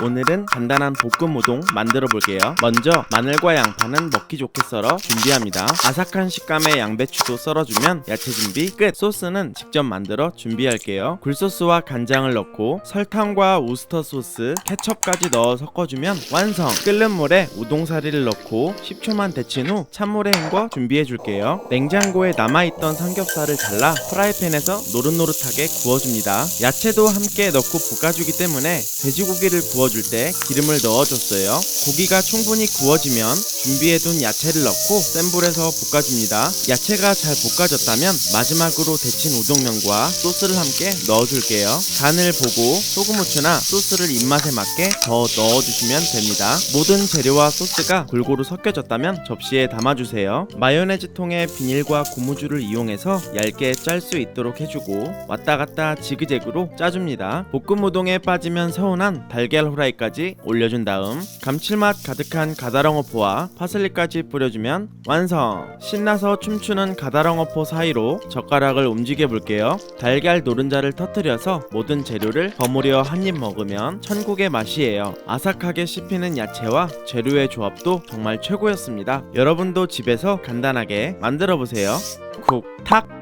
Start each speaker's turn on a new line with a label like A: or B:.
A: 오늘은 간단한 볶음 우동 만들어 볼게요. 먼저 마늘과 양파는 먹기 좋게 썰어 준비합니다. 아삭한 식감의 양배추도 썰어주면 야채 준비 끝! 소스는 직접 만들어 준비할게요. 굴소스와 간장을 넣고 설탕과 우스터 소스, 케첩까지 넣어 섞어주면 완성! 끓는 물에 우동사리를 넣고 10초만 데친 후 찬물에 헹궈 준비해 줄게요. 냉장고에 남아있던 삼겹살을 잘라 프라이팬에서 노릇노릇하게 구워줍니다. 야채도 함께 넣고 볶아주기 때문에 돼지고기를 구워줄 때 기름을 넣어줬어요. 고기가 충분히 구워지면 준비해둔 야채를 넣고 센 불에서 볶아줍니다. 야채가 잘 볶아졌다면 마지막으로 데친 우동면과 소스를 함께 넣어줄게요. 간을 보고 소금, 후추나 소스를 입맛에 맞게 더 넣어주시면 됩니다. 모든 재료와 소스가 골고루 섞여졌다면 접시에 담아주세요. 마요네즈 통에 비닐과 고무줄을 이용해서 얇게 짤 수 있도록 해주고 왔다갔다 지그재그로 짜줍니다. 볶음 우동에 빠지면 서운한 달걀 후라이까지 올려준 다음 감칠맛 가득한 가다랑어포와 파슬리까지 뿌려주면 완성! 신나서 춤추는 가다랑어포 사이로 젓가락을 움직여 볼게요. 달걀 노른자를 터뜨려서 모든 재료를 버무려 한 입 먹으면 천국의 맛이에요. 아삭하게 씹히는 야채와 재료의 조합도 정말 최고였습니다. 여러분도 집에서 간단하게 만들어 보세요. 쿡탁!